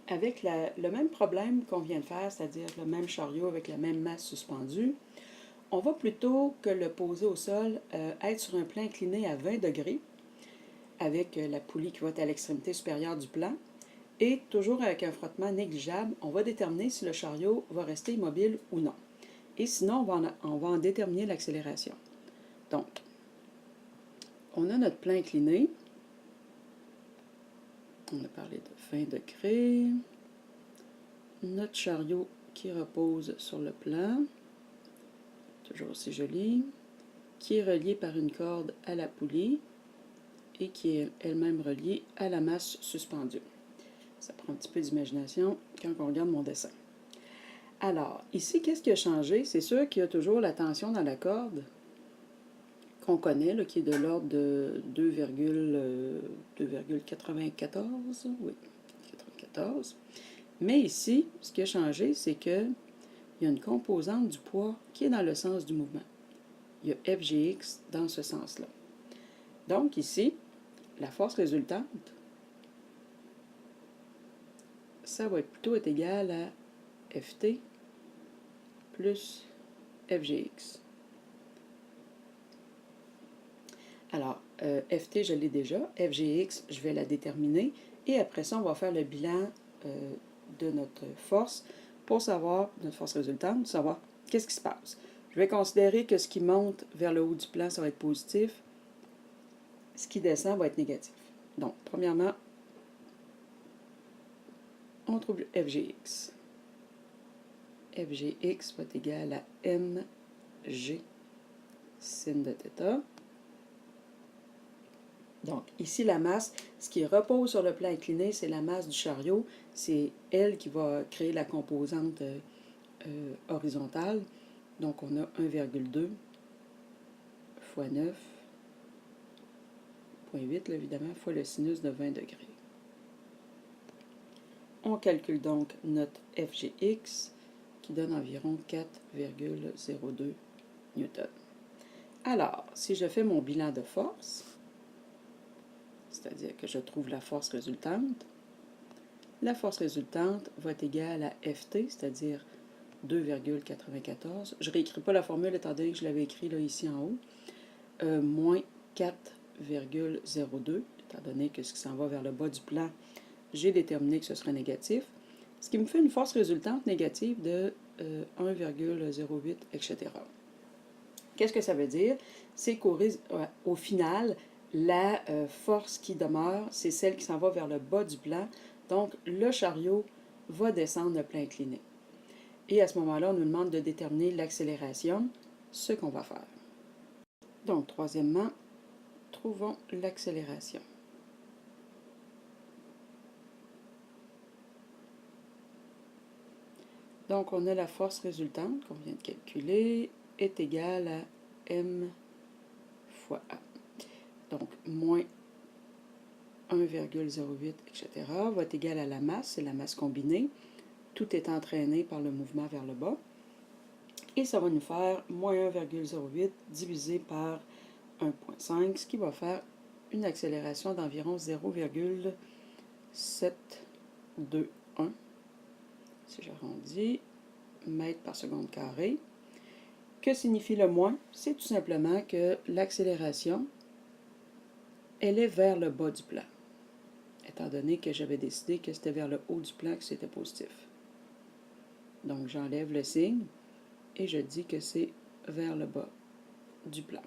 avec le même problème qu'on vient de faire, c'est-à-dire le même chariot avec la même masse suspendue, on va plutôt que le poser au sol être sur un plan incliné à 20 degrés, avec la poulie qui va être à l'extrémité supérieure du plan, et toujours avec un frottement négligeable, on va déterminer si le chariot va rester immobile ou non. Et sinon, on va en déterminer l'accélération. Donc, on a notre plan incliné. On a parlé de 20 degrés. Notre chariot qui repose sur le plan, toujours aussi joli, qui est relié par une corde à la poulie et qui est elle-même reliée à la masse suspendue. Ça prend un petit peu d'imagination quand on regarde mon dessin. Alors, ici, qu'est-ce qui a changé? C'est sûr qu'il y a toujours la tension dans la corde qu'on connaît, là, qui est de l'ordre de 2,94. Oui, 94. Mais ici, ce qui a changé, c'est qu'il y a une composante du poids qui est dans le sens du mouvement. Il y a FGX dans ce sens-là. Donc ici, la force résultante, ça va plutôt être égal à FT plus FGX. Alors, FT, je l'ai déjà. FGX, je vais la déterminer. Et après ça, on va faire le bilan de notre force pour savoir, notre force résultante, savoir qu'est-ce qui se passe. Je vais considérer que ce qui monte vers le haut du plan, ça va être positif. Ce qui descend va être négatif. Donc, premièrement, on trouve FGX. FGX va être égal à mg sin de θ. Donc, ici, la masse, ce qui repose sur le plan incliné, c'est la masse du chariot. C'est elle qui va créer la composante horizontale. Donc, on a 1,2 fois 9,8, évidemment, fois le sinus de 20 degrés. On calcule donc notre FGX, qui donne environ 4,02 newtons. Alors, si je fais mon bilan de force, c'est-à-dire que je trouve la force résultante va être égale à FT, c'est-à-dire 2,94. Je ne réécris pas la formule étant donné que je l'avais écrit là, ici en haut. Moins 4,02, étant donné que ce qui s'en va vers le bas du plan, j'ai déterminé que ce serait négatif. Ce qui me fait une force résultante négative de 1,08, etc. Qu'est-ce que ça veut dire? C'est qu'au final, la force qui demeure, c'est celle qui s'en va vers le bas du plan. Donc, le chariot va descendre le plan incliné. Et à ce moment-là, on nous demande de déterminer l'accélération, ce qu'on va faire. Donc, troisièmement, trouvons l'accélération. Donc, on a la force résultante qu'on vient de calculer est égale à m fois a. Donc, moins 1,08, etc., va être égal à la masse, c'est la masse combinée. Tout est entraîné par le mouvement vers le bas. Et ça va nous faire moins 1,08 divisé par 1,5, ce qui va faire une accélération d'environ 0,721, si j'arrondis, mètres par seconde carrée. Que signifie le moins? C'est tout simplement que l'accélération, elle est vers le bas du plan, étant donné que j'avais décidé que c'était vers le haut du plan que c'était positif. Donc, j'enlève le signe et je dis que c'est vers le bas du plan.